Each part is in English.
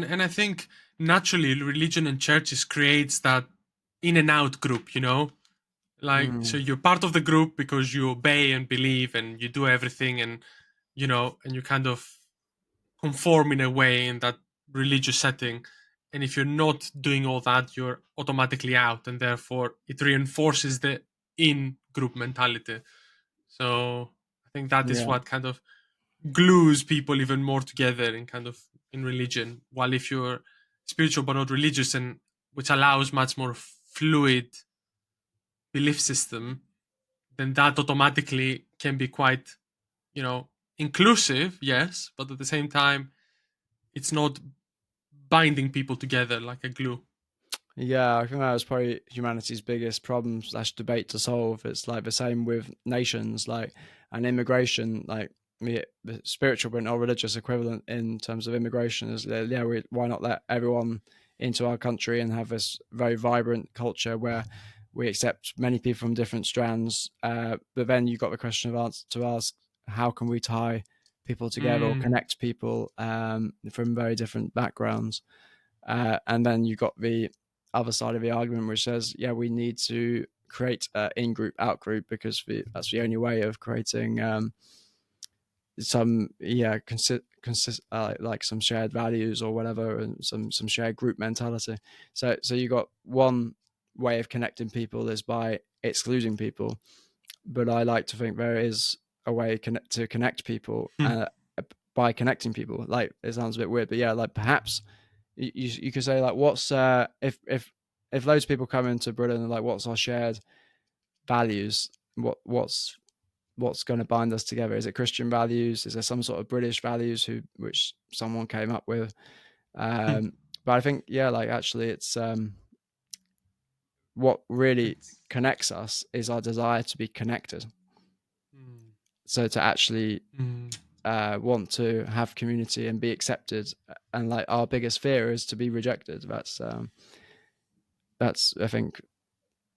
And I think naturally religion and churches creates that in and out group, like, so Mm, you're part of the group because you obey and believe and you do everything, and and you kind of conform in a way in that religious setting. And if you're not doing all that, you're automatically out, and therefore it reinforces the in group mentality. So I think that is yeah, what kind of glues people even more together in kind of in religion. While if you're spiritual but not religious, and which allows much more fluid belief system, then that automatically can be quite, you know, inclusive, yes, but at the same time, it's not binding people together like a glue. yeah. I think that was probably humanity's biggest problem slash debate to solve. It's like the same with nations, like and immigration, like the spiritual but not religious equivalent in terms of immigration is yeah, why not let everyone into our country and have this very vibrant culture where we accept many people from different strands. But then you've got the question of to ask, how can we tie people together or Mm, connect people from very different backgrounds? And then you've got the other side of the argument, which says, yeah, we need to create in group, out group, because that's the only way of creating some, yeah, like some shared values or whatever, and some shared group mentality. So you got one way of connecting people is by excluding people, but I like to think there is a way to connect people hmm, by connecting people. Like it sounds a bit weird, but yeah, like perhaps you could say like, what's if loads of people come into Britain and like, what's our shared values? What's going to bind us together? Is it Christian values? Is there some sort of British values which someone came up with? hmm. But I think yeah, like actually, it's what really It's connects us is our desire to be connected. mm, So to actually mm, want to have community and be accepted, and like our biggest fear is to be rejected. That's I think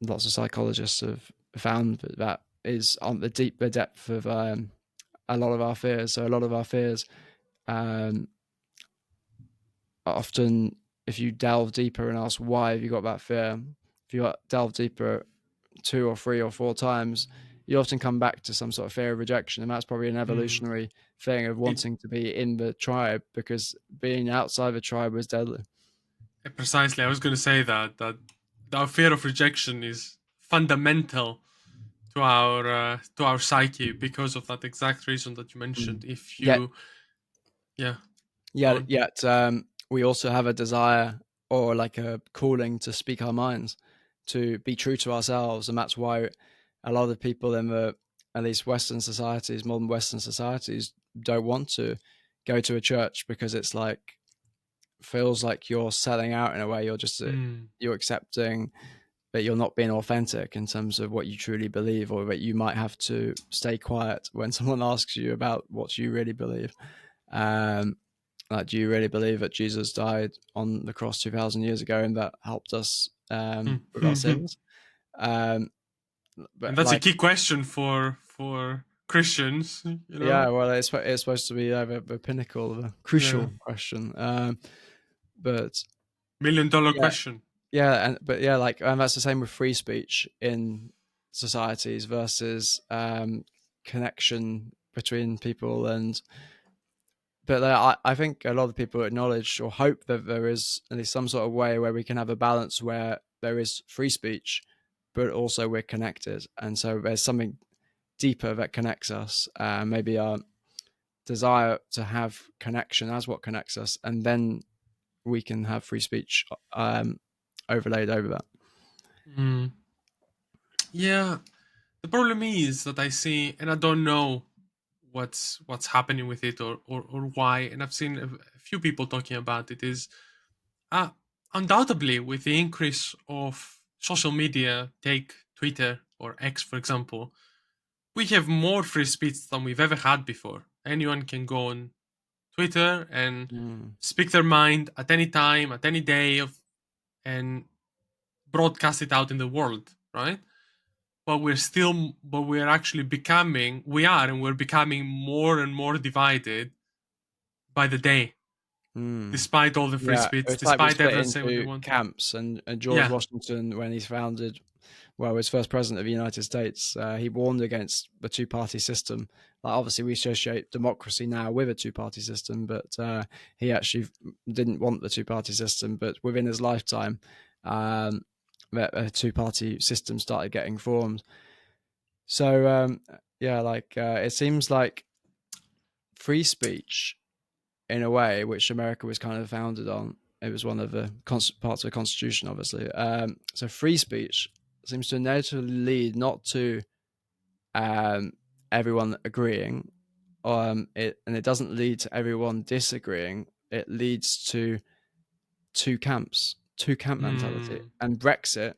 lots of psychologists have found that that is on the deeper depth of a lot of our fears. So a lot of our fears um, often, if you delve deeper and ask why have you got that fear, if you delve deeper 2 or 3 or 4 times, you often come back to some sort of fear of rejection, and that's probably an mm. evolutionary thing of It, wanting to be in the tribe because being outside the tribe was deadly. precisely, I was going to say that our fear of rejection is fundamental to our psyche because of that exact reason that you Mm. mentioned. If Yet, you, yeah, go yet, on. yet, we also have a desire or like a calling to speak our minds, to be true to ourselves, and that's why a lot of people in the at least Western societies, modern Western societies, don't want to go to a church because it's like feels like you're selling out in a way. You're just Mm, you're accepting that you're not being authentic in terms of what you truly believe, or that you might have to stay quiet when someone asks you about what you really believe. Um, like, do you really believe that Jesus died on the cross 2,000 years ago and that helped us mm, with our mm, mm. sins? Um, And but that's a like, key question for Christians. yeah, well, it's supposed to be the pinnacle, the Yeah, crucial question. But $1 million yeah, question. yeah, but yeah, like, and that's the same with free speech in societies versus connection between people. And but I think a lot of people acknowledge or hope that there is at least some sort of way where we can have a balance where there is free speech, but also we're connected, and so there's something deeper that connects us. Maybe our desire to have connection as what connects us, and then we can have free speech overlaid over that. Mm. Yeah, the problem is that I see, and I don't know what's happening with it, or why. And I've seen a few people talking about it. Is uh, undoubtedly with the increase of social media, take Twitter or X for example, we have more free speech than we've ever had before. Anyone can go on Twitter and Mm. speak their mind at any time, at any day of, and broadcast it out in the world, right? But we're actually becoming, we are, and we're becoming more and more divided by the day. Mm. despite all the free Yeah, speech, it's like we despite split everyone saying what they into wanted. camps, and George Yeah. Washington, when he founded, well, was first president of the United States, he warned against the two-party system. Like, obviously, we associate democracy now with a two-party system, but he actually didn't want the two-party system. But within his lifetime, um, a two-party system started getting formed. So yeah, like it seems like free speech, in a way, which America was kind of founded on. It was one of the parts of the Constitution, obviously. So free speech seems to inevitably lead not to um, everyone agreeing, and it doesn't lead to everyone disagreeing. It leads to two camp mentality. Mm. And Brexit,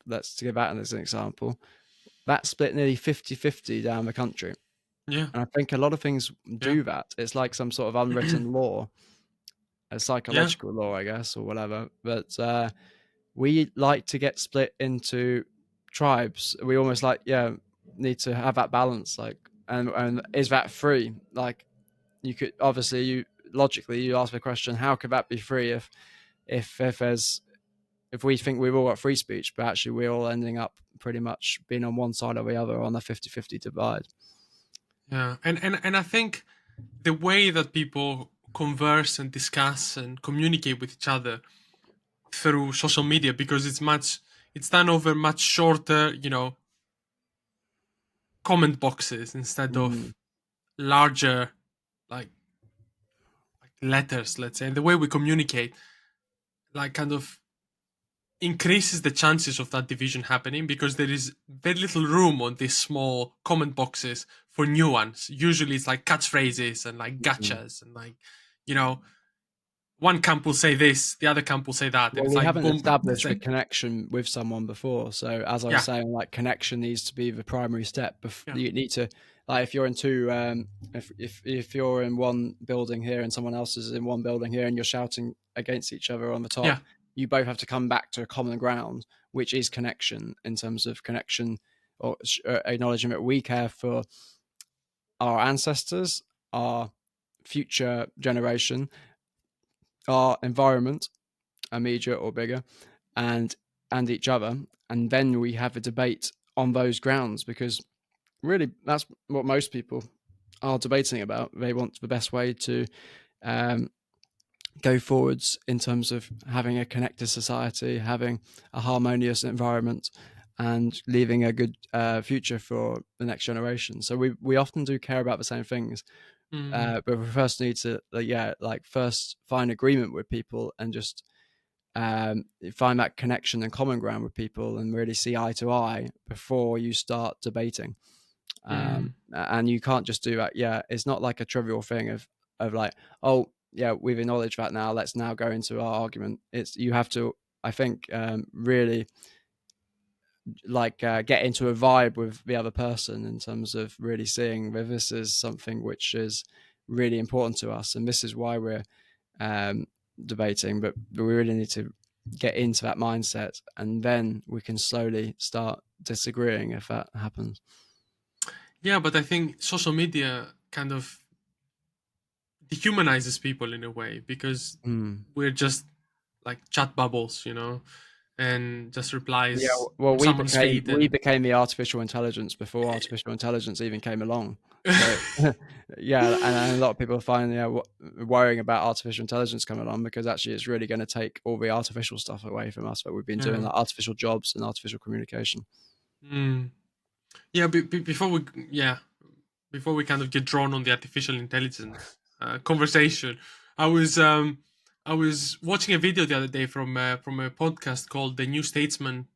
let's give that as an example, that split nearly 50-50 down the country. Yeah. And I think a lot of things Yeah. do that. It's like some sort of unwritten law, a Yeah. psychological law, I guess, or whatever. But we like to get split into tribes. We almost like, yeah, need to have that balance. Like, and is that free? Like, you could obviously, you logically, you ask the question, how could that be free if there's, if we think we've all got free speech, but actually we're all ending up pretty much being on one side or the other on a 50-50 divide. Yeah. And I think the way that people converse and discuss and communicate with each other through social media, because it's done over much shorter, comment boxes instead Mm, of larger, like letters, let's say. And the way we communicate, like, kind of increases the chances of that division happening, because there is very little room on these small comment boxes for nuance. Usually it's like catchphrases and like mm. gotchas and like, you know, one camp will say this, the other camp will say that, and Well, it's we like haven't boom. It's established the like, connection with someone before. So, as I was yeah, saying, like connection needs to be the primary step. yeah, You need to, like, if you're in two, if you're in one building here and someone else is in one building here, and you're shouting against each other on the yeah, top, you both have to come back to a common ground, which is connection. In terms of connection, or acknowledging that we care for our ancestors, our future generation, our environment, immediate or bigger, and each other, and then we have a debate on those grounds, because really that's what most people are debating about. They want the best way to um, go forwards in terms of having a connected society, having a harmonious environment, and leaving a good future for the next generation. So we often do care about the same things, mm, but we first need to, yeah, like first find agreement with people, and just find that connection and common ground with people, and really see eye to eye before you start debating. mm, And you can't just do that. Yeah, it's not like a trivial thing of like, oh yeah, we've acknowledged that, now let's now go into our argument. It's, you have to, I think, really like get into a vibe with the other person, in terms of really seeing that this is something which is really important to us, and this is why we're um, debating. But we really need to get into that mindset, and then we can slowly start disagreeing if that happens. yeah. But I think social media kind of dehumanizes people in a way, because Mm. we're just like chat bubbles, and just Yeah, replies well, on someone's feed. we And became the artificial intelligence before artificial intelligence even came along. So, yeah, and a lot of people find, yeah, worrying about artificial intelligence coming along, because actually it's really going to take all the artificial stuff away from us that we've been doing, yeah, like artificial jobs and artificial communication. mm. Yeah. Before we kind of get drawn on the artificial intelligence conversation, I was um, I was watching a video the other day from a podcast called the New Statesman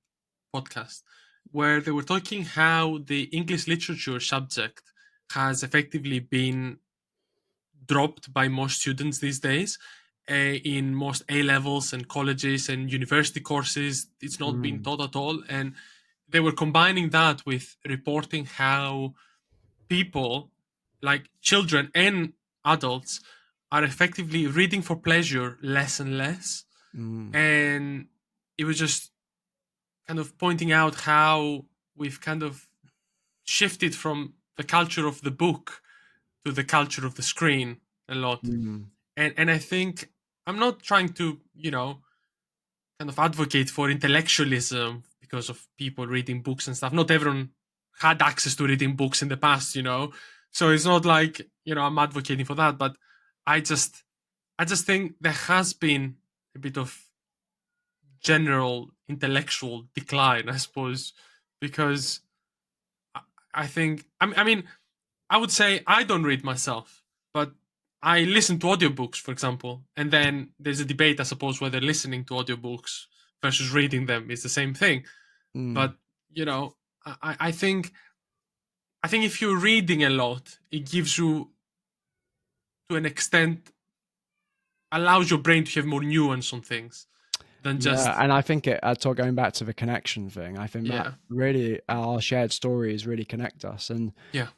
podcast, where they were talking how the English literature subject has effectively been dropped by most students these days. In most A levels and colleges and university courses, it's not being Mm, taught at all. And they were combining that with reporting how people, like children and adults, are effectively reading for pleasure less and less. mm, And it was just kind of pointing out how we've kind of shifted from the culture of the book to the culture of the screen a lot. mm, And I think I'm not trying to, kind of advocate for intellectualism because of people reading books and stuff. Not everyone had access to reading books in the past. So it's not like, I'm advocating for that, but I just I just think there has been a bit of general intellectual decline, I suppose, because I, I think I mean I would say I don't read myself, but I listen to audiobooks, for example, and then there's a debate, I suppose, whether listening to audiobooks versus reading them is the same thing. Mm. But you know, I think if you're reading a lot, it gives you, to an extent, allows your brain to have more nuance on things than Yeah, just and I think going back to the connection thing, I think that yeah, really our shared stories really connect us, and yeah,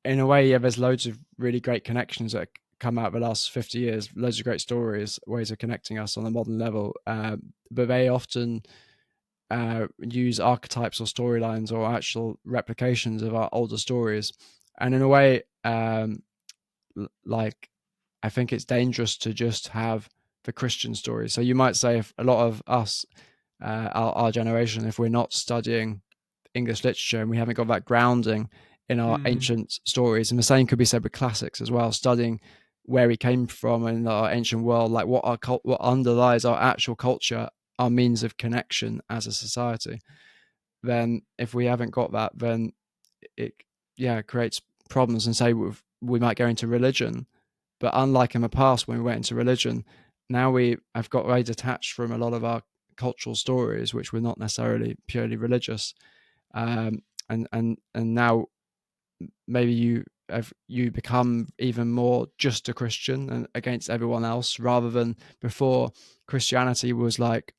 in a way, yeah, there's loads of really great connections that come out of the last 50 years, loads of great stories, ways of connecting us on a modern level, but they often use archetypes or storylines or actual replications of our older stories, and in a way, like I think it's dangerous to just have the Christian story. So you might say if a lot of us, our generation, if we're not studying English literature and we haven't got that grounding in our mm, ancient stories, and the same could be said with classics as well, studying where we came from in our ancient world, like what underlies our actual culture, our means of connection as a society. Then if we haven't got that, then it creates problems. And say we might go into religion, but unlike in the past when we went into religion, now we have got very detached from a lot of our cultural stories, which were not necessarily purely religious. And now maybe you become even more just a Christian and against everyone else, rather than before. Christianity was like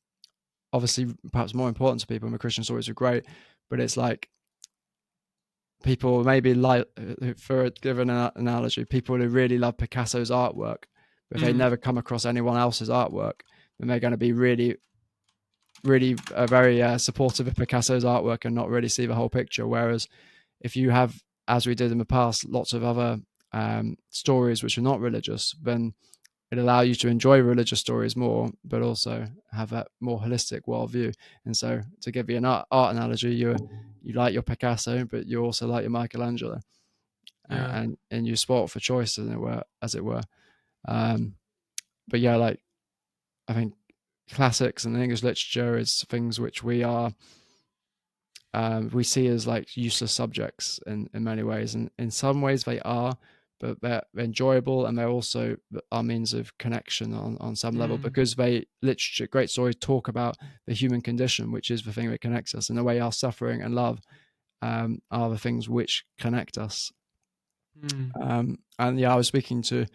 obviously perhaps more important to people, and the Christian stories were great, but it's like people maybe like, for a given analogy, people who really love Picasso's artwork, but if they mm, never come across anyone else's artwork, then they're going to be really, really very supportive of Picasso's artwork and not really see the whole picture. Whereas if you have, as we did in the past, lots of other stories which are not religious, then it allows you to enjoy religious stories more, but also have that more holistic worldview. And so, to give you an art analogy, you like your Picasso, but you also like your Michelangelo, yeah, and you sport for choice, as it were. Um, but yeah, like I think classics and English literature is things which we see as like useless subjects in many ways, and in some ways they are, but they're enjoyable, and they're also our means of connection on some level, mm, because great stories talk about the human condition, which is the thing that connects us. In a way, our suffering and love are the things which connect us. mm, And yeah, I was speaking to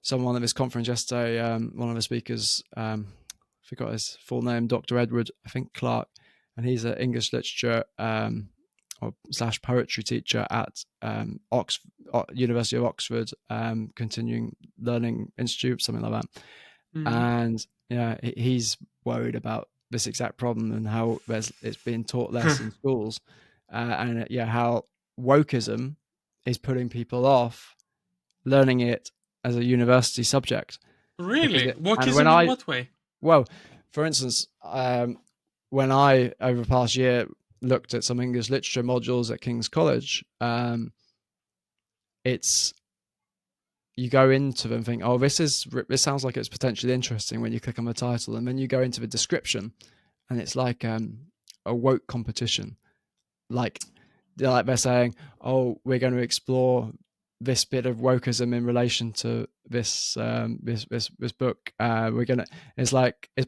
someone at this conference yesterday, one of the speakers, forgot his full name, Dr. Edward, I think Clark, and he's an English literature or slash poetry teacher at University of Oxford, continuing learning institute, something like that. mm. And yeah, he's worried about this exact problem and how it's being taught less in schools, and yeah, how wokeism is putting people off learning it as a university subject. Because Really? it, and Wokeism in what way? well, for instance, when I over the past year looked at some English literature modules at King's College, it's you go into them and think, oh, this sounds like it's potentially interesting when you click on the title, and then you go into the description, and it's like a woke competition. Like they're saying, oh, we're going to explore this bit of wokeism in relation to this book. We're gonna. It's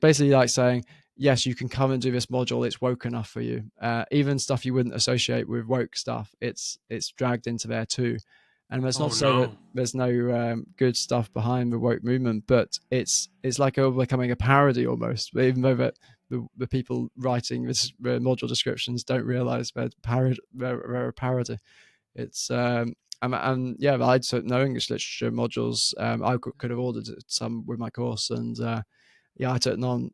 basically like saying, yes, you can come and do this module. It's woke enough for you. Even stuff you wouldn't associate with woke stuff, it's dragged into there too. And that's not Oh to say that no. there's no good stuff behind the woke movement, but it's like becoming a parody almost. Even though that the people writing the module descriptions don't realize they're a parody. It's and yeah, I took no English literature modules. I could have ordered some with my course, and yeah, I took none,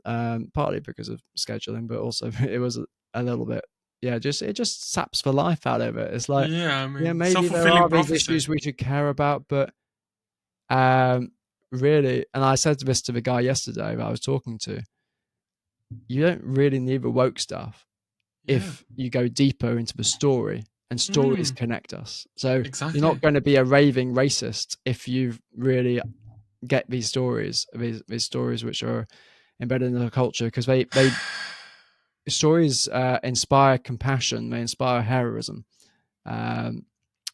partly because of scheduling, but also it was a little bit, yeah, just it just saps the life out of it. It's like, Yeah, I yeah, mean, maybe there self-fulfilling are these prophecy. issues we should care about, but um, really, and I said this to the guy yesterday that I was talking to, you don't really need the woke stuff Yeah. if you go deeper into the story, and stories Mm, connect us. So you're not exactly. going to be a raving racist if you really get these stories, these stories which are embedded in the culture, because they stories inspire compassion, they inspire heroism, um,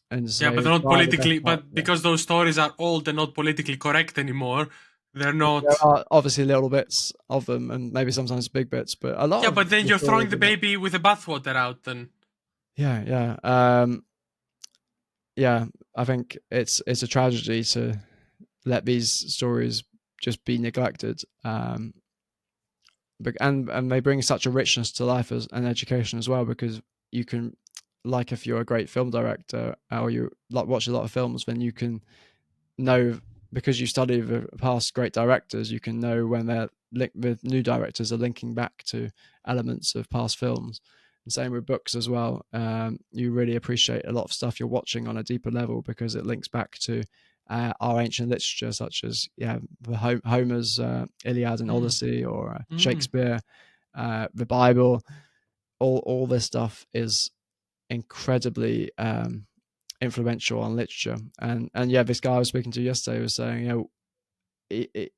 and so Yeah, they but they're not inspire the best politically. part. But because those stories are old and not politically correct anymore, they're There not. are obviously little bits of them, and maybe sometimes big bits, but a lot Yeah, of but then the you're throwing stories the are not. baby with the bathwater out. Then. Yeah, yeah, yeah. I think it's a tragedy to let these stories just be neglected. And they bring such a richness to life as an education as well, because you can, like, if you're a great film director or you like watch a lot of films, then you can know, because you study the past great directors, you can know when the new directors are linking back to elements of past films. And same with books as well. You really appreciate a lot of stuff you're watching on a deeper level because it links back to our ancient literature, such as Homer's Iliad and Mm, Odyssey, or mm, Shakespeare, the Bible. All this stuff is incredibly influential on literature. And yeah, this guy I was speaking to yesterday was saying,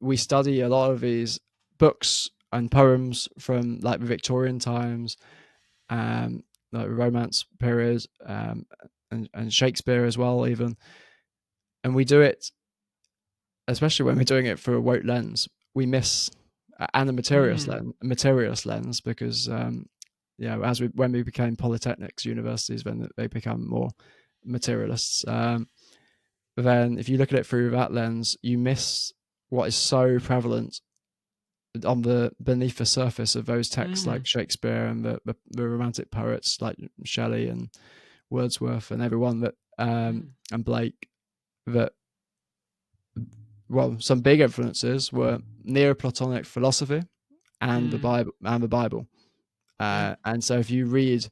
we study a lot of these books and poems from like the Victorian times, like the Romance period, and Shakespeare as well, even. And we do it, especially when we're doing it through a woke lens. We miss and a mm, materialist lens, because as when we became polytechnics universities, then they become more materialists. But then if you look at it through that lens, you miss what is so prevalent on the beneath the surface of those texts mm, like Shakespeare and the romantic poets like Shelley and Wordsworth and everyone that mm, and Blake, that, well, some big influences were Neoplatonic philosophy and the mm. Bible. Yeah. And so if you read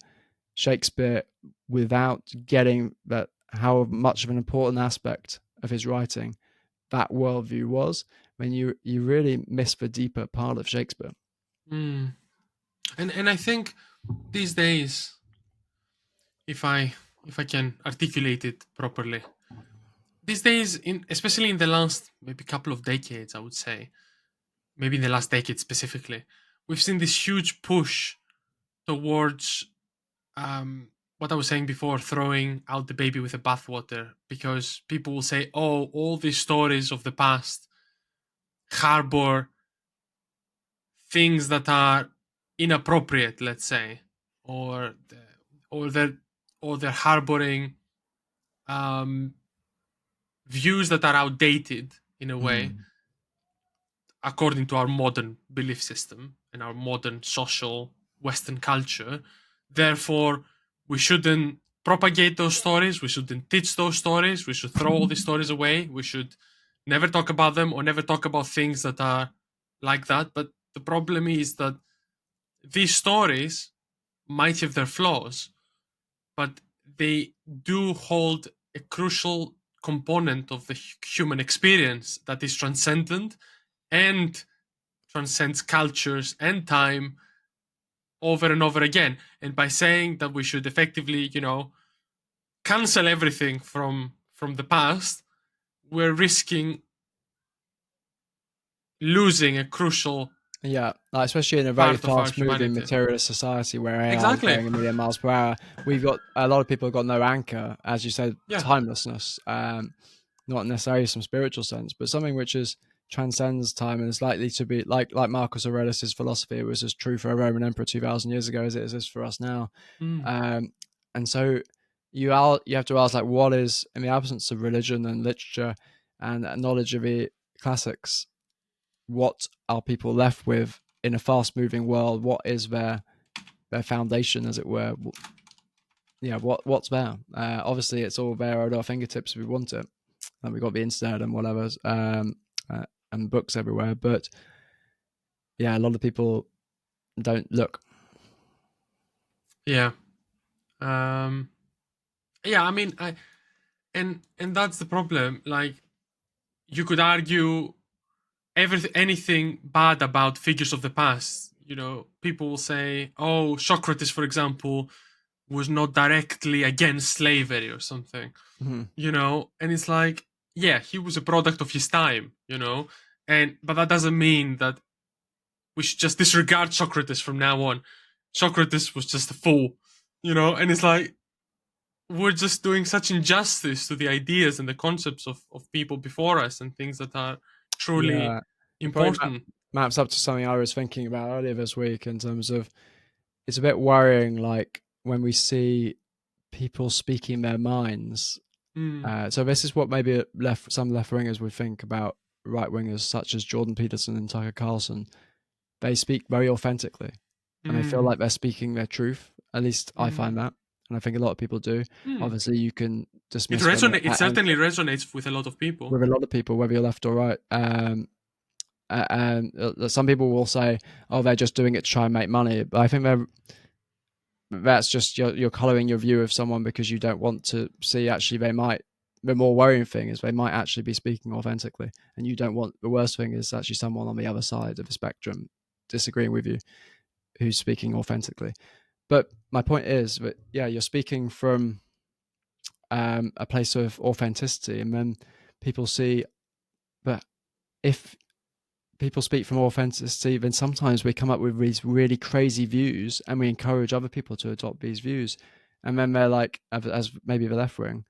Shakespeare without getting that, how much of an important aspect of his writing that worldview was, then you really miss the deeper part of Shakespeare. Mm. And I think these days, if I can articulate it properly, these days, in especially in the last maybe couple of decades, I would say, maybe in the last decade specifically, we've seen this huge push towards what I was saying before, throwing out the baby with the bathwater, because people will say, "Oh, all these stories of the past harbor things that are inappropriate, let's say, or or they're or they're harboring um, views that are outdated in a way, Mm. according to our modern belief system and our modern social Western culture. Therefore, we shouldn't propagate those stories. We shouldn't teach those stories. We should throw all these stories away. We should never talk about them or never talk about things that are like that." But the problem is that these stories might have their flaws, but they do hold a crucial component of the human experience that is transcendent and transcends cultures and time over and over again. And by saying that we should effectively, cancel everything from the past, we're risking losing a crucial Yeah, like, especially in a very part of our fast-moving humanity. materialist society where AI is Exactly. going a million miles per hour, we've got a lot of people have got no anchor, as you said, Yeah. timelessness. Not necessarily some spiritual sense, but something which is transcends time and is likely to be like Marcus Aurelius's philosophy was as true for a Roman emperor 2,000 years ago as it is for us now. Mm. Um, and so you have to ask, like, what is, in the absence of religion and literature and knowledge of the classics, what are people left with in a fast moving world? What is their foundation, as it were? Yeah, what's there? Obviously, it's all there at our fingertips if we want it, and we've got the internet and whatever, uh, and books everywhere. But yeah, a lot of people don't look. Yeah. Um, yeah. I mean, and that's the problem. Like, you could argue. anything bad about figures of the past. You know, people will say, "Oh, Socrates, for example, was not directly against slavery or something." Mhm. You know, and it's like, yeah, he was a product of his time. You know, and but that doesn't mean that we should just disregard Socrates from now on. Socrates was just a fool. You know, and it's like we're just doing such injustice to the ideas and the concepts of people before us and things that are truly Yeah, it probably important. maps up to something I was thinking about earlier this week in terms of it's a bit worrying, like when we see people speaking their minds. Mm, So this is what maybe some left wingers would think about right wingers such as Jordan Peterson and Tucker Carlson. They speak very authentically, and they feel mm, like they're speaking their truth. At least I find mm, that, and I think a lot of people do. mm. Obviously, you can It dismiss them resonates. It certainly resonates with a lot of people. with a lot of people, whether you're left or right. And some people will say, "Oh, they're just doing it to try and make money," but I think that's just you're colouring your view of someone because you don't want to see actually they might. The more worrying thing is they might actually be speaking authentically, and you don't want the worst thing is actually someone on the other side of the spectrum disagreeing with you who's speaking authentically. But my point is that yeah, you're speaking from a place of authenticity, and then people see. But if people speak from authenticity, then sometimes we come up with these really crazy views, and we encourage other people to adopt these views, and then they're like, as maybe the left wing,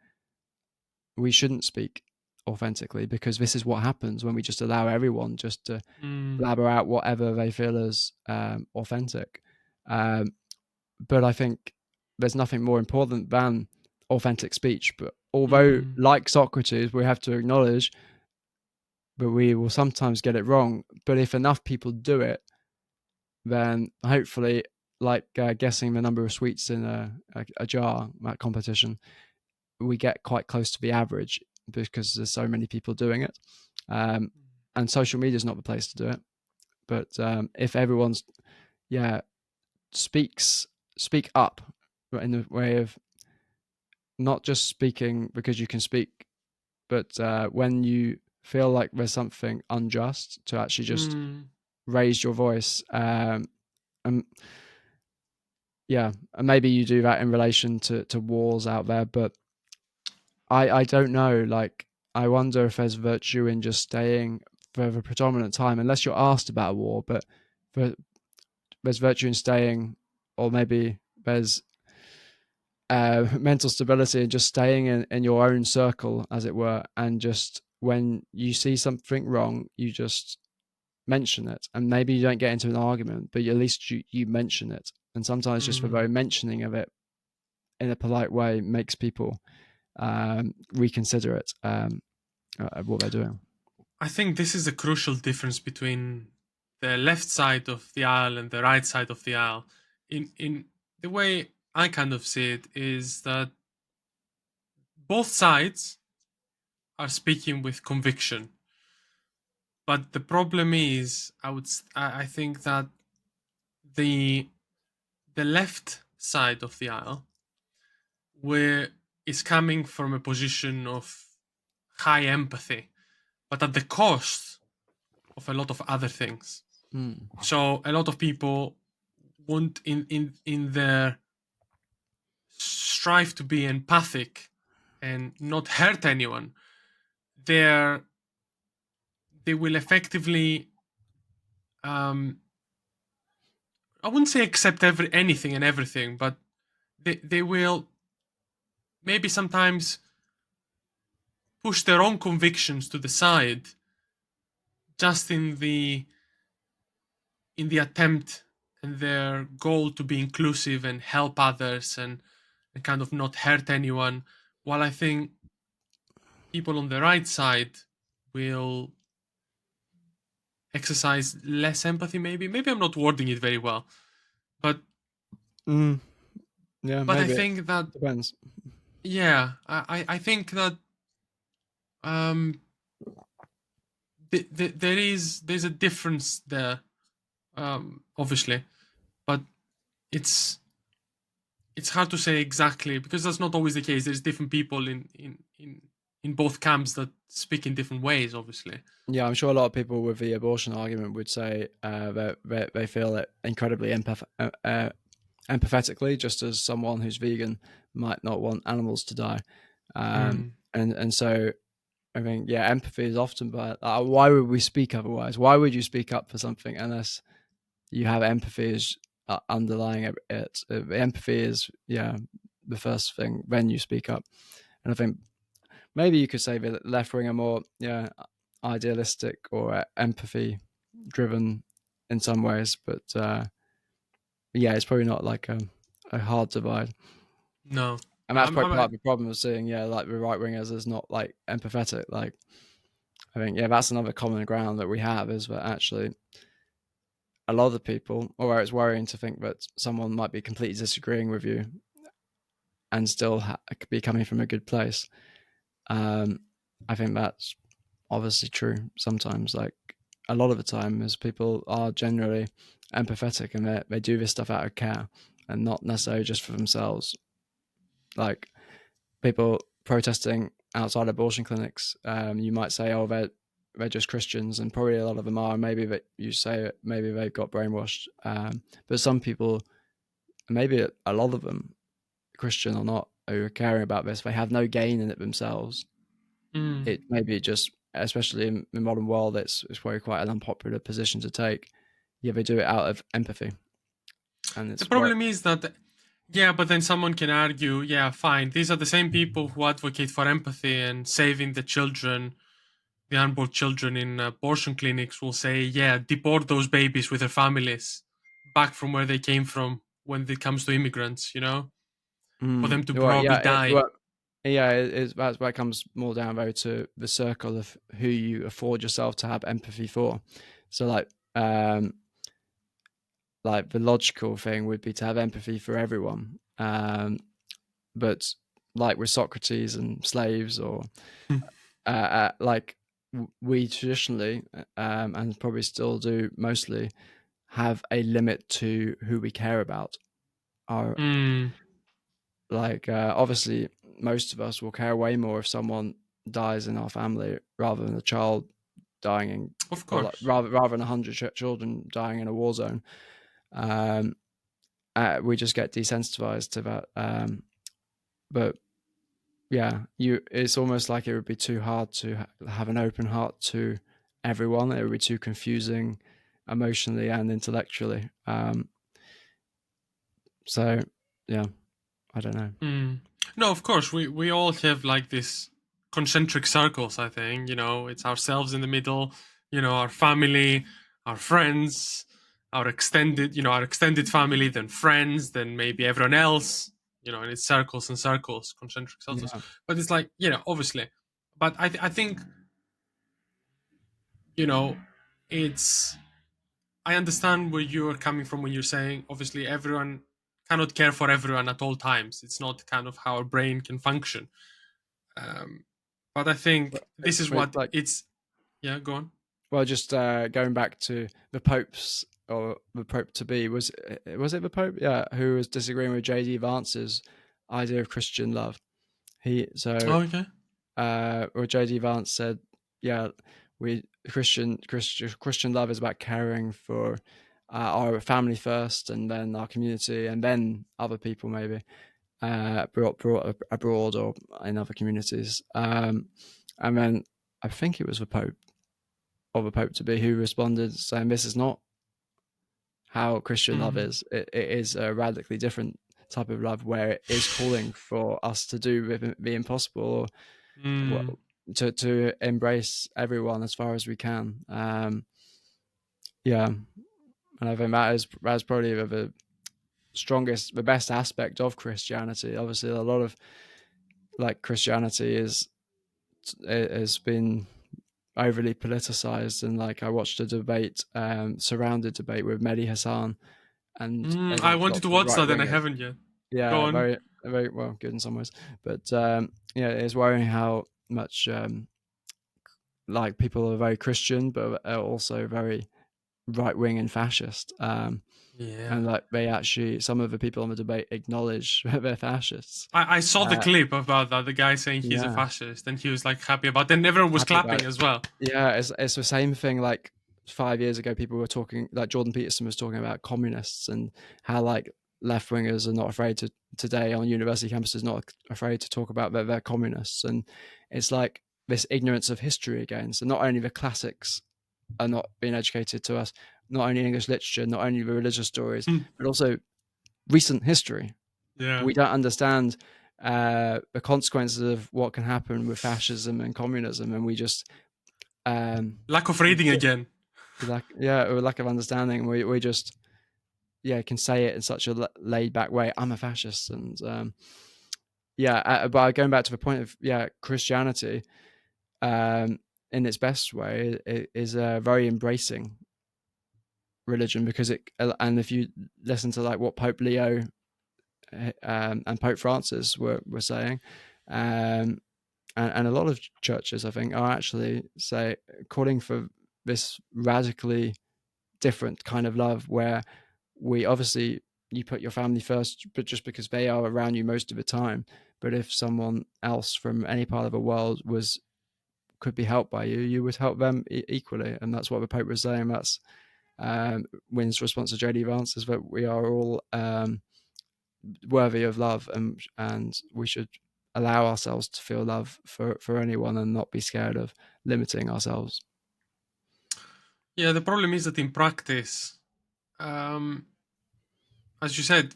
we shouldn't speak authentically because this is what happens when we just allow everyone just to Mm, blabber out whatever they feel is authentic. Um, but I think there's nothing more important than authentic speech. But although, mm, like Socrates, we have to acknowledge that we will sometimes get it wrong. But if enough people do it, then hopefully, like guessing the number of sweets in a jar, that competition, we get quite close to the average because there's so many people doing it. Um, and social media is not the place to do it. But if everyone's, yeah, speak up in the way of not just speaking because you can speak, but when you feel like there's something unjust, to actually just mm, raise your voice. And yeah, and maybe you do that in relation to wars out there, but I don't know. Like, I wonder if there's virtue in just staying for the predominant time, unless you're asked about a war. But for, there's virtue in staying, or maybe there's mental stability and just staying in your own circle, as it were, and just when you see something wrong, you just mention it, and maybe you don't get into an argument, but at least you mention it. And sometimes just the mm. very mentioning of it in a polite way makes people reconsider it, what they're doing. I think this is a crucial difference between the left side of the aisle and the right side of the aisle. In the way I kind of see it is that both sides are speaking with conviction, but the problem is, I think that the the left side of the aisle, where is coming from a position of high empathy, but at the cost of a lot of other things. Mm. So a lot of people want in their strive to be empathic and not hurt anyone, they're they will effectively I wouldn't say accept anything and everything, but they will maybe sometimes push their own convictions to the side just in the attempt and their goal to be inclusive and help others and kind of not hurt anyone. While I think people on the right side will exercise less empathy, maybe I'm not wording it very well, but Mm. Yeah, I maybe it think that depends. yeah, I think that um there's a difference there, obviously, but it's it's hard to say exactly because that's not always the case. There's different people in in both camps that speak in different ways, obviously. Yeah, I'm sure a lot of people with the abortion argument would say that they feel it incredibly empathetically, just as someone who's vegan might not want animals to die. Mm. And so I think, yeah, empathy is often, but why would we speak otherwise? Why would you speak up for something unless you have empathy as underlying it? Empathy is, yeah, the first thing when you speak up. And I think maybe you could say that left wing are more, yeah, idealistic or empathy driven in some ways, but yeah, it's probably not like a hard divide. No, And no, that's probably part I'm of the problem of seeing, yeah, like the right wingers as not like empathetic. Like, I think, yeah, that's another common ground that we have is that actually a lot of the people, or it's worrying to think that someone might be completely disagreeing with you and still be coming from a good place. Um, I think that's obviously true sometimes. Like a lot of the time, is people are generally empathetic and they do this stuff out of care and not necessarily just for themselves. Like people protesting outside abortion clinics, you might say, oh, they're just Christians, and probably a lot of them are. Maybe that you say maybe they've got brainwashed, but some people, maybe a lot of them, Christian or not, who are caring about this, they have no gain in it themselves. mm. It maybe just, especially in the modern world, it's probably quite an unpopular position to take. Yeah, they do it out of empathy, and The it's what. problem is that, yeah, but then someone can argue, yeah, fine. These are the same people who advocate for empathy and saving the children, the unborn children in abortion clinics will say, yeah, deport those babies with their families back from where they came from when it comes to immigrants, for them to Well, probably yeah, die. well, yeah, that's where it comes more down though to the circle of who you afford yourself to have empathy for. So like the logical thing would be to have empathy for everyone. But like with Socrates and slaves, or like we traditionally, and probably still do mostly, have a limit to who we care about. Our Mm, like obviously most of us will care way more if someone dies in our family rather than a child dying in, of or like, course. rather than 100 children dying in a war zone. um we just get desensitized to that. But yeah, you it's almost like it would be too hard to have an open heart to everyone. It would be too confusing emotionally and intellectually. So yeah, I don't know. Mm. No, of course, we all have like this concentric circles. I think it's ourselves in the middle. Our family, our friends, our extended family, then friends, then maybe everyone else. And it's circles and circles, concentric circles. Yeah. But it's like obviously. But I think you know, it's I understand where you're coming from when you're saying obviously everyone cannot care for everyone at all times. It's not kind of how our brain can function. Um, but I think this is Wait, what like, it's. Yeah, go on. well, just going back to the popes, or the pope to be, was it the pope? Yeah, who was disagreeing with JD Vance's idea of Christian love. He so Oh, okay. Or JD Vance said, yeah, we Christian love is about caring for our family first, and then our community, and then other people maybe brought abroad or in other communities. And then I think it was the Pope, or the Pope to be, who responded saying, "This is not how Christian love Mm, is. It is a radically different type of love where it is calling for us to do the impossible, or mm, to embrace everyone as far as we can." Yeah, and I think that is probably the strongest, the best aspect of Christianity. Obviously, a lot of like Christianity has been overly politicized, and like I watched a debate, surrounded debate with Mehdi Hassan and I against wanted to lots of watch right that and I wingers. haven't yet. Go Yeah, on. very well, good in some ways, but yeah, it's worrying how much like people are very Christian, but are also very right wing and fascist. And Yeah. like they actually, some of the people on the debate acknowledge that they're fascists. I saw the Uh, clip about that, the guy saying he's a yeah, fascist, and he was like happy about it, and everyone was happy about clapping it. as well. Yeah, it's the same thing. Like 5 years ago, people were talking, like Jordan Peterson was talking about communists and how like left wingers are not afraid to today on university campuses, not afraid to talk about that they're communists. And it's like this ignorance of history again. So not only the classics are not being educated to us, not only English literature, not only the religious stories, but also recent history. Yeah. We don't understand the consequences of what can happen with fascism and communism, and we just um, Lack of reading again. with lack of understanding, we just can say it in such a laid back way. I'm a fascist, and but going back to the point of Christianity, um, in its best way, it is a very embracing religion because it. And if you listen to like what Pope Leo and Pope Francis were saying, um, and a lot of churches, I think, are actually calling for this radically different kind of love where we obviously you put your family first, but just because they are around you most of the time. But if someone else from any part of the world was could be helped by you, you would help them equally, and that's what the Pope was saying. That's Wynn's response to JD Vance is that we are all worthy of love, and we should allow ourselves to feel love for anyone and not be scared of limiting ourselves. Yeah, the problem is that in practice, um, as you said,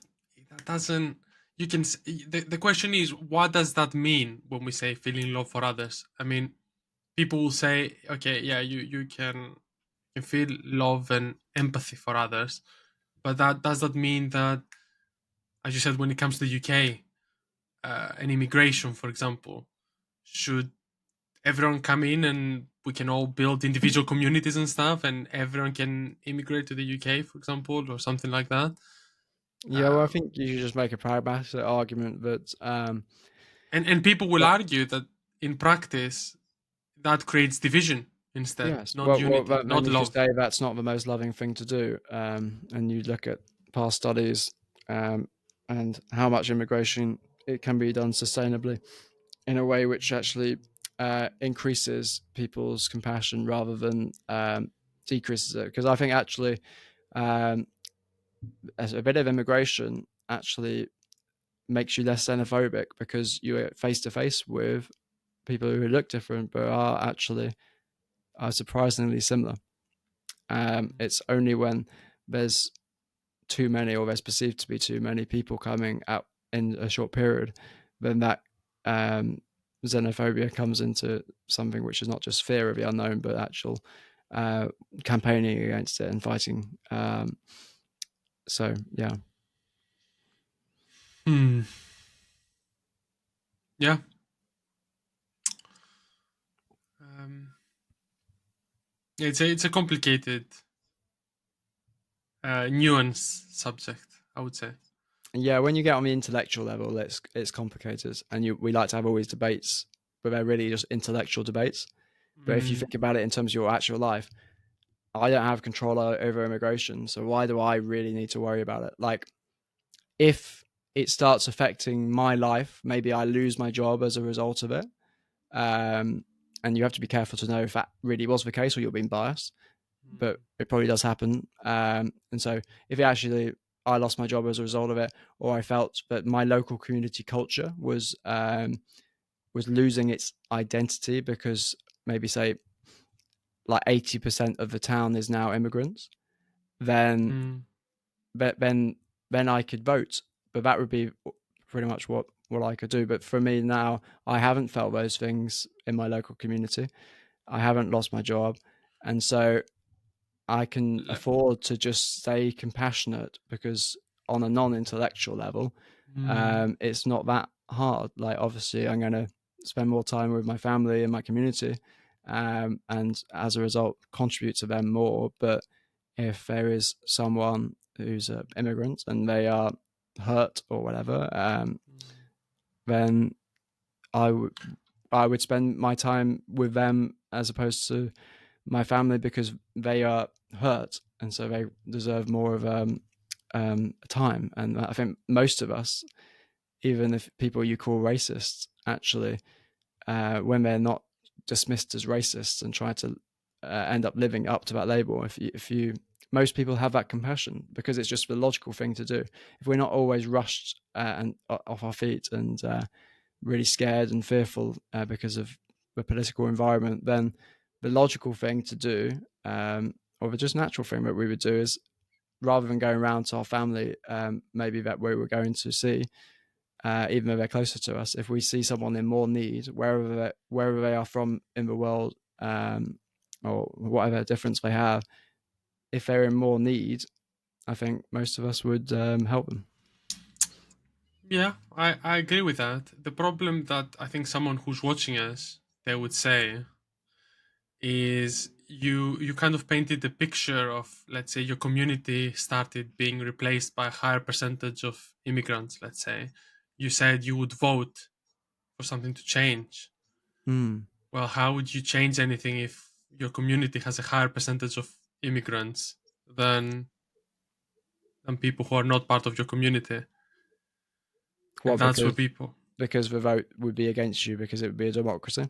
that doesn't. You can. The question is, what does that mean when we say feeling love for others? I mean, people will say, okay, yeah, you can feel love and empathy for others, but that does that mean that, as you said, when it comes to the UK, and immigration, for example, should everyone come in and we can all build individual communities and stuff, and everyone can immigrate to the UK, for example, or something like that? Yeah, well, I Um, think you should just make a pragmatic argument that and people will that argue that in practice that creates division instead, yes, not unity, then not you should love. say that's not the most loving thing to do. And you look at past studies um, and how much immigration it can be done sustainably in a way which actually increases people's compassion rather than decreases it. Because I think actually um, a bit of immigration actually makes you less xenophobic because you're face to face with people who look different but are surprisingly similar. It's only when there's too many or there's perceived to be too many people coming out in a short period, then that um, xenophobia comes into something which is not just fear of the unknown, but actual uh, campaigning against it and fighting. So yeah, Hmm. Yeah. Um, yeah, it's a complicated, nuanced subject, I would say. yeah. When you get on the intellectual level, it's complicated, and we like to have all these debates, but they're really just intellectual debates. But if you Mm, think about it in terms of your actual life, I don't have control over immigration, so why do I really need to worry about it? Like, if it starts affecting my life, maybe I lose my job as a result of it. Um, and you have to be careful to know if that really was the case or you're being biased, but mm, it probably does happen. And so, if it actually I lost my job as a result of it, or I felt that my local community culture was losing its identity because maybe say like 80% of the town is now immigrants, then mm, but then I could vote. But that would be pretty much what I could do. But for me now, I haven't felt those things in my local community. I haven't lost my job, and so I can le- afford to just stay compassionate because on a non-intellectual level, mm, it's not that hard. Like obviously, I'm going to spend more time with my family and my community, and as a result, contribute to them more. But if there is someone who's an immigrant and they are hurt or whatever, mm. then I would spend my time with them as opposed to my family because they are hurt, and so they deserve more of time. And I think most of us, even if people you call racist, actually, when they're not dismissed as racist and try to end up living up to that label, if you most people have that compassion because it's just the logical thing to do. If we're not always rushed and off our feet and really scared and fearful because of the political environment, then the logical thing to do, or the just natural thing that we would do, is rather than going around to our family, maybe that we were going to see, even though they're closer to us, if we see someone in more need, wherever they are from in the world, or whatever difference they have, if they're in more need, I think most of us would help them. Yeah, I agree with that. The problem that I think someone who's watching us they would say is you kind of painted the picture of, let's say, your community started being replaced by a higher percentage of immigrants. Let's say you said you would vote for something to change. Mm. Well, how would you change anything if your community has a higher percentage of immigrants than than people who are not part of your community? And Well, that's where people, because the vote would be against you because it would be a democracy.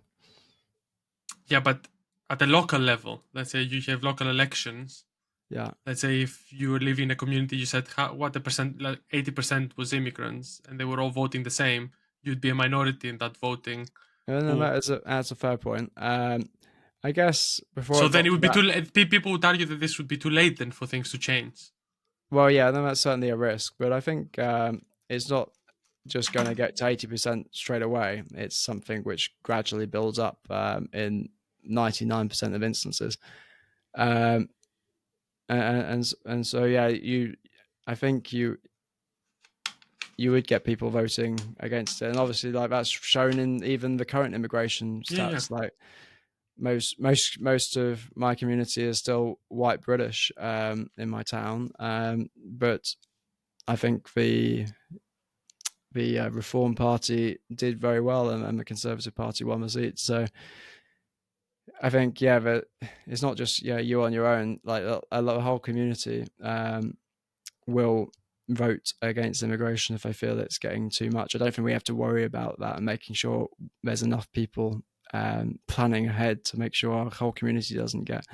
yeah, but at the local level, let's say you have local elections. Yeah, Let's say if you live in a community, you said what the percent, like 80% was immigrants, and they were all voting the same. You'd be a minority in that voting and pool. that's a fair point. I guess before So it then got it to would be that, too late. People would argue that this would be too late then for things to change. well, yeah, then that's certainly a risk. But I think it's not just going to get to 80% straight away. It's something which gradually builds up in 99% of instances. Um, and so yeah, I think you would get people voting against it, and obviously like that's shown in even the current immigration Yeah, yeah. stats. Like most of my community is still white British in my town, but I think the Reform Party did very well, and the Conservative Party won the seat. So I think yeah, that it's not just you on your own. Like a whole community will vote against immigration if they feel it's getting too much. I don't think we have to worry about that and making sure there's enough people planning ahead to make sure our whole community doesn't get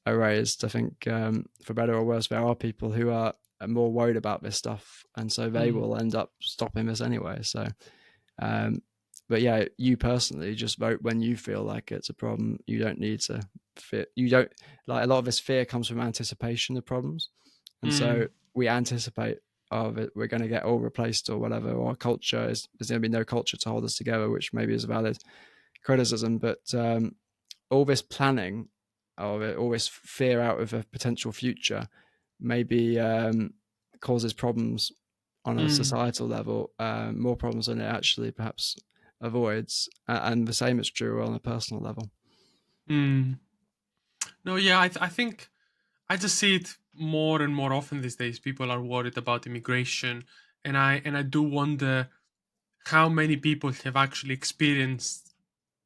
erased. I think for better or worse, there are people who are more worried about this stuff, and so they Mm, will end up stopping this anyway. So, um, but yeah, you personally just vote when you feel like it's a problem. You don't need to fit. You don't like a lot of this fear comes from anticipation of problems, and so mm, we anticipate of it. We're going to get all replaced or whatever, or our culture is there's going to be no culture to hold us together, which maybe is a valid criticism. But all this planning of it, all this fear out of a potential future, maybe causes problems on a mm, societal level, more problems than it actually perhaps avoids. And the same is true on a personal level. mm. No, yeah, I think I just see it more and more often these days. People are worried about immigration, and I do wonder how many people have actually experienced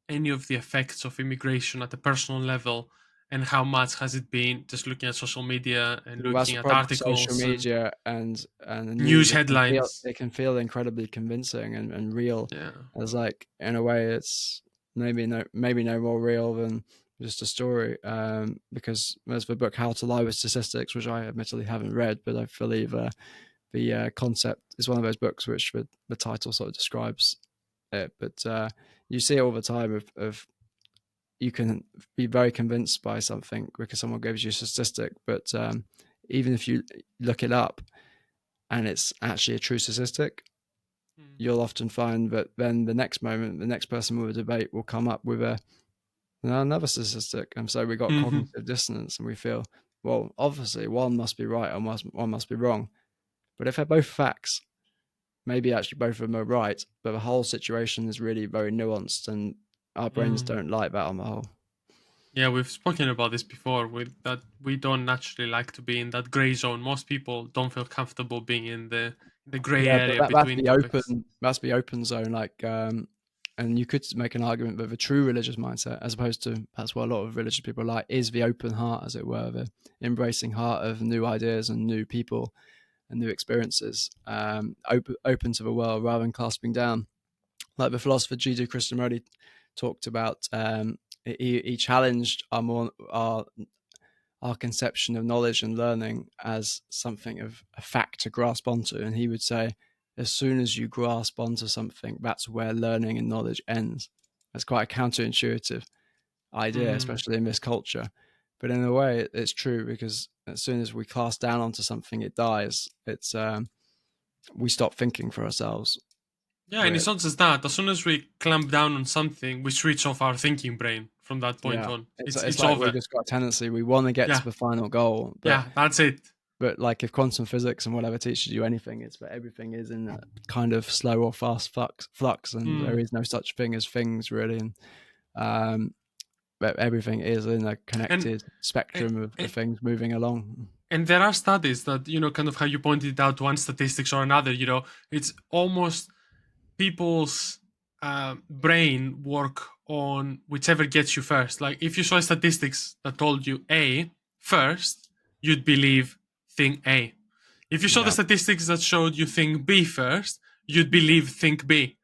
any of the effects of immigration at a personal level, and how much has it been just looking at social media and Well, that's looking the at problem with social articles and media and the news. news headlines. It can feel incredibly convincing and real. Yeah. As like in a way, it's maybe no more real than just a story. Because there's the book How to Lie with Statistics, which I admittedly haven't read, but I believe the concept is one of those books which the title sort of describes it. But you see it all the time of you can be very convinced by something because someone gives you a statistic, but even if you look it up and it's actually a true statistic, Mm. you'll often find that then the next moment, the next person with a debate will come up with another statistic, and so we got Mhm. cognitive dissonance, and we feel, well, obviously one must be right and one must be wrong. But if they're both facts, maybe actually both of them are right, but the whole situation is really very nuanced, and our brains Mm. don't like that on the whole. Yeah, we've spoken about this before. With that, we don't naturally like to be in that gray zone. Most people don't feel comfortable being in the gray Yeah, but area between that's topics. the open zone. Like and you could make an argument with a true religious mindset, as opposed to that's what a lot of religious people like, is the open heart, as it were, the embracing heart of new ideas and new people and new experiences, open to the world rather than clasping down. Like the philosopher Jiddu Krishnamurti talked about, he challenged our conception of knowledge and learning as something of a fact to grasp onto. And he would say, as soon as you grasp onto something, that's where learning and knowledge ends. That's quite a counterintuitive idea, Mm. especially in this culture. But in a way, it's true, because as soon as we cast down onto something, it dies. We stop thinking for ourselves. Yeah, and We're, it's not just that. As soon as we clamp down on something, we switch off our thinking brain from that point yeah, on. it's It's like we've over. just got a tendency. We want to get to Yeah, the final goal, but yeah, that's it. like if quantum physics and whatever teaches you anything, it's that everything is in a kind of slow or fast flux, and there Mm. is no such thing as things really, and um, everything is in a And, connected spectrum of and things moving along. and there are studies that, kind of how you pointed out one statistics or another. It's almost people's brain work on whichever gets you first. Like if you saw statistics that told you A first, you'd believe thing A. If you saw the Yeah, statistics that showed you thing B first, you'd believe think B,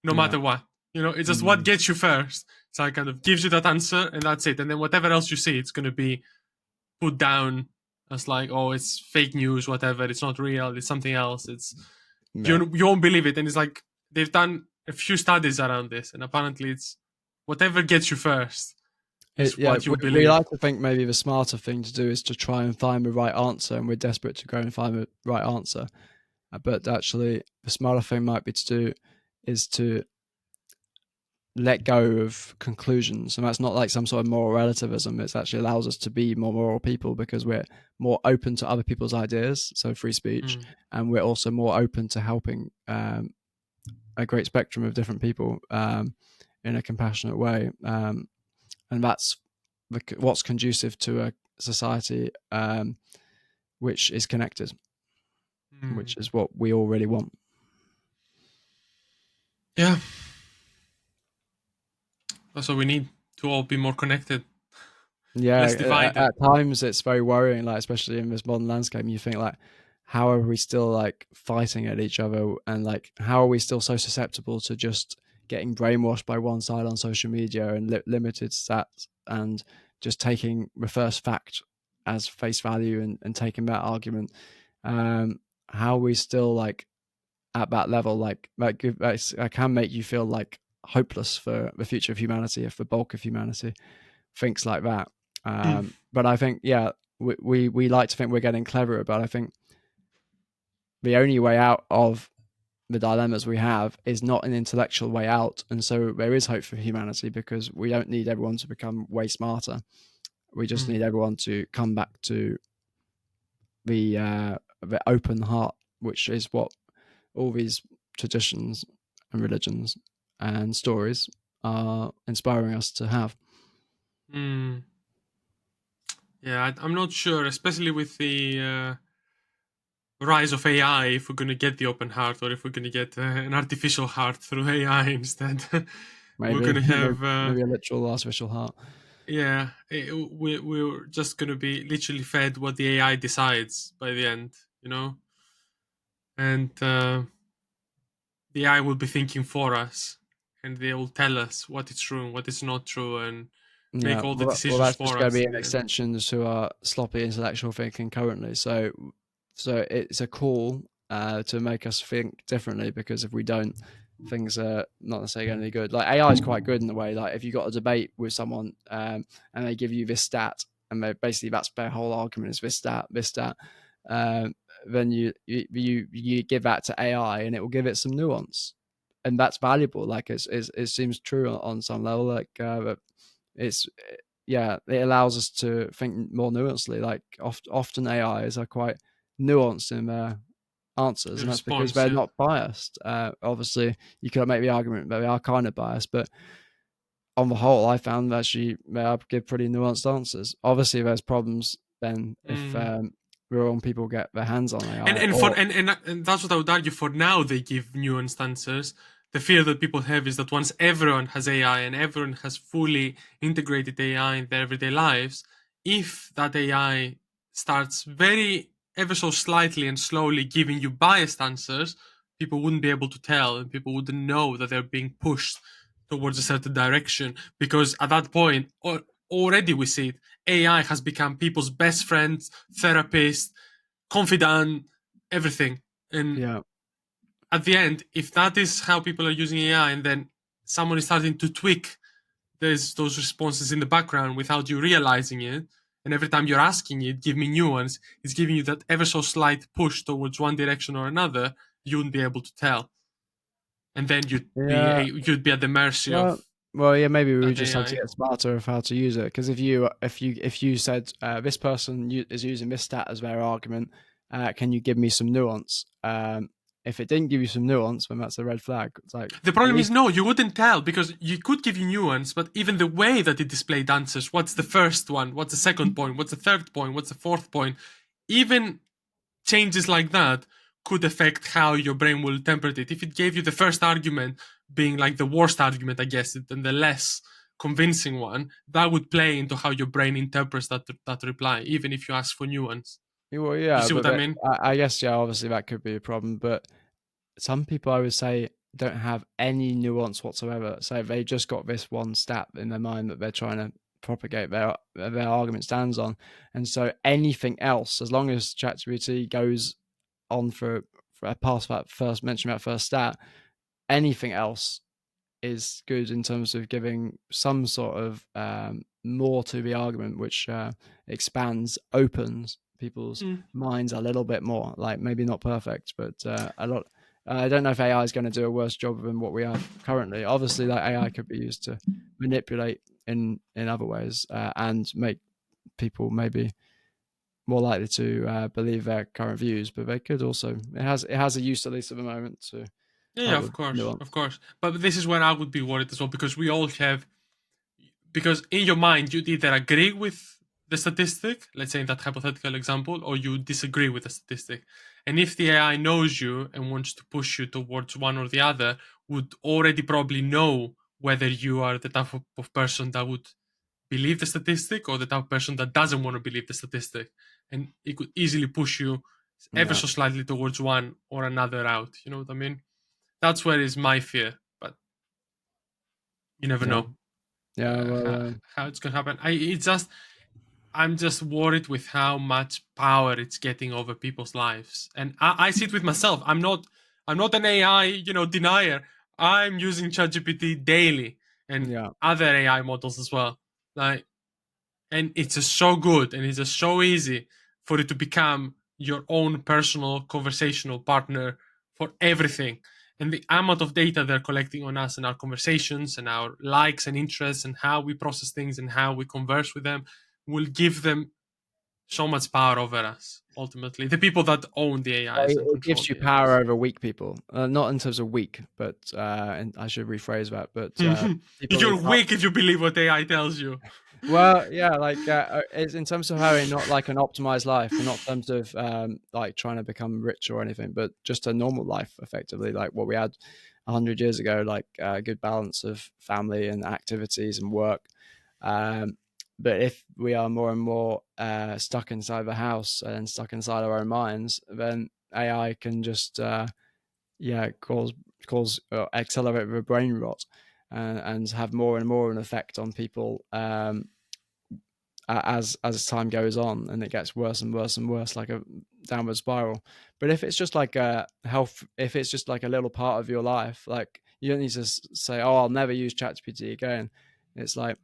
no yeah, matter what. It's just what mm, gets you first. So it kind of gives you that answer, and that's it. And then whatever else you see, it's going to be put down as like, oh, it's fake news, whatever. It's not real. It's something else. It's yeah. you won't believe it. And it's like they've done a few studies around this, and apparently it's whatever gets you first is Yeah, what you'll we believe. like to think maybe the smarter thing to do is to try and find the right answer, and we're desperate to go and find the right answer. But actually, the smarter thing might be to do is to let go of conclusions. And that's not like some sort of moral relativism. It actually allows us to be more moral people, because we're more open to other people's ideas, so free speech, Mm. and we're also more open to helping a great spectrum of different people in a compassionate way. And that's what's conducive to a society which is connected, Mm. which is what we all really want. Yeah, that's what we need to all be more connected, less Yeah, divided. at times it's very worrying, like especially in this modern landscape. You think like, how are we still like fighting at each other, and like how are we still so susceptible to just getting brainwashed by one side on social media and limited stats, and just taking the first fact as face value, and taking that argument. How are we still like at that level? Like I can make you feel like hopeless for the future of humanity if the bulk of humanity thinks like that. Mm. But I think, yeah, we like to think we're getting cleverer, but I think the only way out of the dilemmas we have is not an intellectual way out. And so there is hope for humanity, because we don't need everyone to become way smarter. We just Mm. need everyone to come back to the open heart, which is what all these traditions and religions and stories are inspiring us to have. Mm. Yeah, I'm not sure, especially with the rise of AI, if we're going to get the open heart or if we're going to get an artificial heart through AI instead. We're going Maybe, to maybe, have, maybe a literal artificial heart. yeah, we're just going to be literally fed what the AI decides by the end, and the AI will be thinking for us, and they will tell us what is true and what is not true, and make Yeah, all the well, decisions that's just for going to us be in an the end. extension to our sloppy intellectual thinking currently. So it's a call to make us think differently, because if we don't, things are not necessarily going to be good. Like AI is quite good in the way, like if you got a debate with someone and they give you this stat, and basically that's their whole argument is this stat, um, then you give that to AI and it will give it some nuance, and that's valuable. Like it seems true on some level. Like it's yeah, it allows us to think more nuancedly. Like often AIs are quite nuanced in their answers, The and that's because response, they're yeah. not biased. Obviously, you could make the argument that they are kind of biased, but on the whole, I found that actually they give pretty nuanced answers. Obviously, there's problems then if Mm. the wrong people get their hands on and AI, and for or and that's what I would argue. For now, they give nuanced answers. the fear that people have is that once everyone has AI and everyone has fully integrated AI in their everyday lives, if that AI starts very ever so slightly and slowly giving you biased answers, people wouldn't be able to tell and people wouldn't know that they're being pushed towards a certain direction, because at that point, already we see it, AI has become people's best friends, therapist, confidant, everything. And Yeah. at the end, if that is how people are using AI, and then someone is starting to tweak those responses in the background without you realizing it, and every time you're asking it, give me nuance, it's giving you that ever so slight push towards one direction or another, you wouldn't be able to tell, and then Yeah. you'd be at the mercy Well, of well, yeah. Maybe we that just have to AI. get smarter of how to use it. Because if you said this person is using this stat as their argument, can you give me some nuance? If it didn't give you some nuance, then that's a red flag. It's like The at problem is, least no, you wouldn't tell because you could give you nuance, but even the way that it displayed answers, what's the first one, what's the second point, what's the third point, what's the fourth point, even changes like that could affect how your brain will interpret it. If it gave you the first argument being like the worst argument, I guess, and the less convincing one, that would play into how your brain interprets that reply, even if you ask for nuance. well, Do you yeah, see but what I mean? I guess yeah, obviously that could be a problem. But some people, I would say, don't have any nuance whatsoever. So they just got this one stat in their mind that they're trying to propagate their argument stands on, and so anything else, as long as ChatGPT goes on for past that first mention that first stat, anything else is good in terms of giving some sort of more to the argument, which expands, opens people's Mm. minds a little bit more. Like maybe not perfect, but a lot. I don't know if AI is going to do a worse job than what we have currently. Obviously, that AI could be used to manipulate in other ways and make people maybe more likely to believe their current views. But they could also it has a use at least at the moment to Yeah, yeah, help of with course, of nuance. course. But this is where I would be worried as well, because we all have, because in your mind you'd either agree with the statistic, let's say in that hypothetical example, or you disagree with the statistic. And if the AI knows you and wants to push you towards one or the other, would already probably know whether you are the type of person that would believe the statistic or the type of person that doesn't want to believe the statistic. And it could easily push you ever Yeah, so slightly towards one or another route. You know what I mean? That's where is my fear, but you never yeah, know yeah. Well, how it's gonna happen. I'm just worried with how much power it's getting over people's lives, and I see it with myself. I'm not an AI denier. I'm using ChatGPT daily and yeah. other AI models as well. Like, and it's just so good and it's just so easy for it to become your own personal conversational partner for everything. And the amount of data they're collecting on us and our conversations and our likes and interests and how we process things and how we converse with them will give them so much power over us. Ultimately, the people that own the Well, AIs and it control gives you the power AIs. over weak people. Not in terms of weak, but and I should rephrase that. But people who You're can't. weak if you believe what AI tells you. Well, yeah, like it's in terms of having not like an optimized life, and not in terms of like trying to become rich or anything, but just a normal life, effectively, like what we had 100 years ago, like a good balance of family and activities and work. Um, but if we are more and more stuck inside the house and stuck inside our own minds, then AI can just yeah cause accelerate the brain rot and have more and more an effect on people as time goes on, and it gets worse and worse and worse, like a downward spiral. But if it's just like a health, if it's just like a little part of your life, like you don't need to say, "Oh, I'll never use ChatGPT again." It's like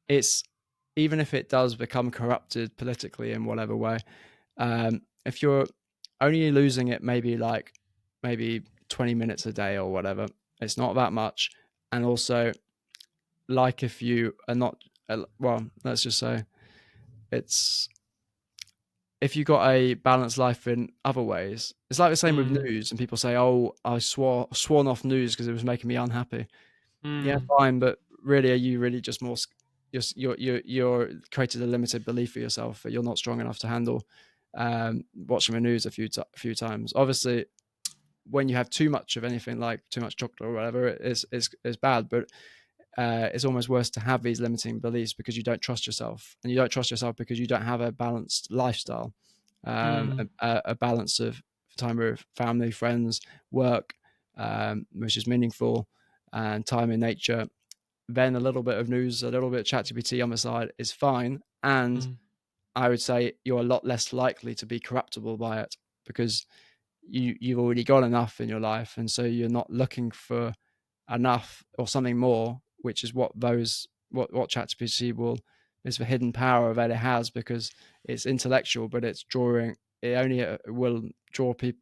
it's even if it does become corrupted politically in whatever way, if you're only losing it maybe 20 minutes a day or whatever, it's not that much. And also, like if you are not well, let's just say it's if you got a balanced life in other ways, it's like the same with Mm, news. And people say, "Oh, I sworn off news because it was making me unhappy." Yeah, mm. fine, but really, are you really just more? You're created a limited belief for yourself that you're not strong enough to handle watching the news a few times. Obviously, when you have too much of anything, like too much chocolate or whatever, is bad. But it's almost worse to have these limiting beliefs because you don't trust yourself, and you don't trust yourself because you don't have a balanced lifestyle, Mm, a balance of time with family, friends, work, which is meaningful, and time in nature. Then a little bit of news, a little bit of ChatGPT on the side is fine, and mm. I would say you're a lot less likely to be corruptible by it because you've already got enough in your life, and so you're not looking for enough or something more, which is what ChatGPT will is the hidden power that it has because it's intellectual, but it only will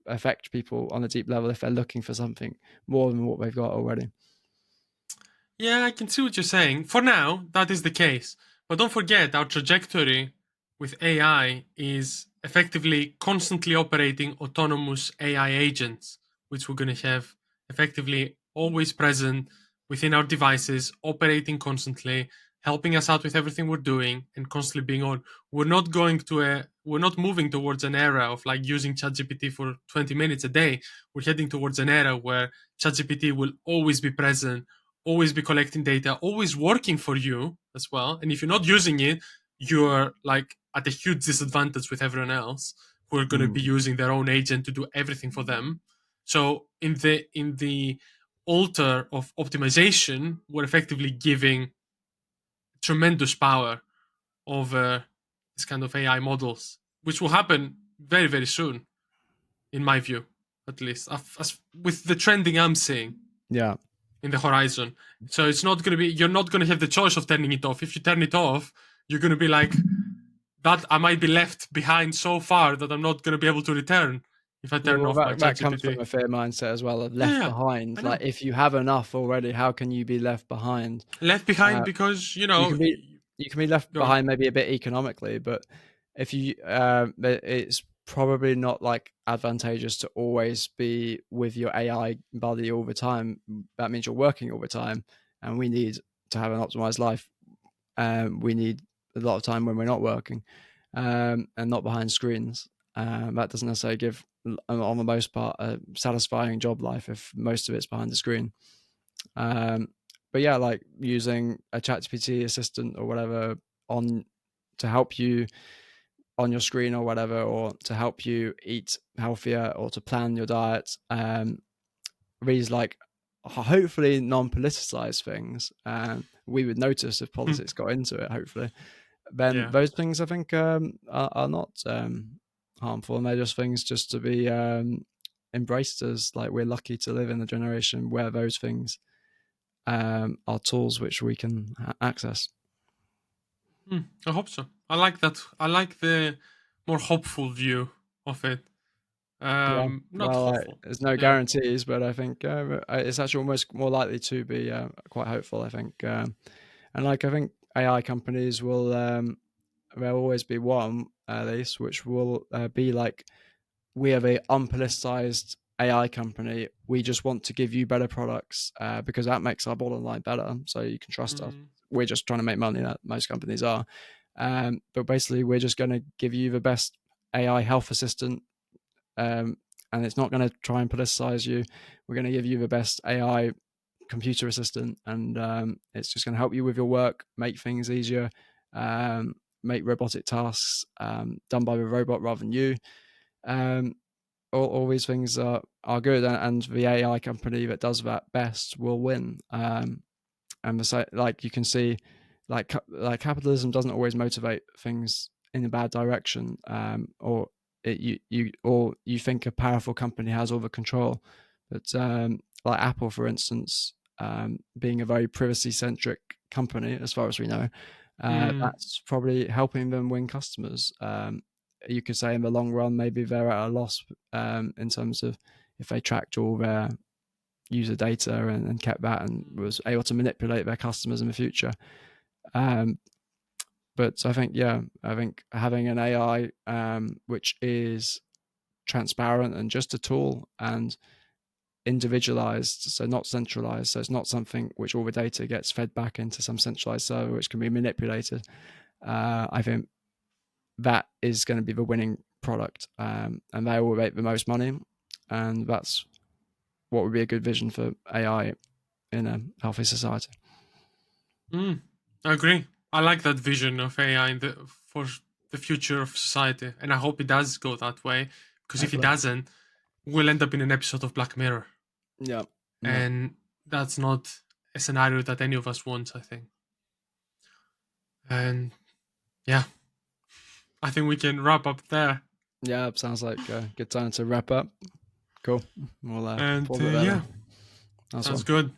affect people on a deep level if they're looking for something more than what they've got already. Yeah, I can see what you're saying. For now, that is the case. But don't forget, our trajectory with AI is effectively constantly operating autonomous AI agents, which we're going to have effectively always present within our devices, operating constantly, helping us out with everything we're doing, and constantly being on. We're not moving towards an era of like using ChatGPT for 20 minutes a day. We're heading towards an era where ChatGPT will always be present, always be collecting data, always working for you as well. And if you're not using it, you're like at a huge disadvantage with everyone else who are going to be Mm. using their own agent to do everything for them. So in the altar of optimization, we're effectively giving tremendous power over this kind of AI models, which will happen very, very soon, in my view, at least, as with the trending I'm seeing Yeah. in the horizon. So it's not going to be, you're not going to have the choice of turning it off. If you turn it off, you're going to be like, that I might be left behind so far that I'm not going to be able to return if I Yeah, turn well, off my that comes from ChatGPT. a fear mindset as well of Yeah, left yeah, I behind. Like, know. if you have enough already, how can you be left behind? Left Uh, behind because, you can be left go on. behind maybe a bit economically, but if you it's probably not like advantageous to always be with your AI buddy all the time. That means you're working all the time, and we need to have an optimized life. We need a lot of time when we're not working, and not behind screens. That doesn't necessarily give, on the most part, a satisfying job life if most of it's behind the screen. Um, but yeah, like using a ChatGPT assistant or whatever on to help you on your screen or whatever, or to help you eat healthier or to plan your diet. These like hopefully non-politicized things, we would notice if politics got into it. Hopefully, then Yeah. those things I think are not harmful, and they're just things just to be embraced as like we're lucky to live in a generation where those things are tools which we can access. I hope so. I like that. I like the more hopeful view of it. Yeah, Not well, hopeful. there's no Yeah. guarantees, but I think it's actually almost more likely to be quite hopeful. I think, and like I think AI companies will there'll always be one at least which will be like, we have a unpoliticized AI company. We just want to give you better products because that makes our bottom line better. So you can trust us. Mm, We're just trying to make money. That most companies are, but basically, we're just going to give you the best AI health assistant, um, and it's not going to try and politicize you. We're going to give you the best AI computer assistant, and it's just going to help you with your work, make things easier, make robotic tasks done by the robot rather than you. Um, all these things are good, and the AI company that does that best will win. And like you can see, like capitalism doesn't always motivate things in a bad direction, or you think a powerful company has all the control, but like Apple, for instance, being a very privacy centric company, as far as we know, mm, that's probably helping them win customers. You could say in the long run, maybe they're at a loss in terms of if they tracked all their user data and kept that and was able to manipulate their customers in the future. Um, but I think, yeah, I think having an AI which is transparent and just a tool and individualized, so not centralized, so it's not something which all the data gets fed back into some centralized server which can be manipulated. I think that is going to be the winning product, and they will make the most money, and that's what would be a good vision for AI in a healthy society. I agree. I like that vision of AI for the future of society, and I hope it does go that way. Because if it Hopefully. doesn't, we'll end up in an episode of Black Mirror, Yeah. No. and that's not a scenario that any of us wants. I think, and yeah, I think we can wrap up there. Yeah, sounds like a good time to wrap up. Cool. We'll And pause it there yeah, then. Nice sounds one. good.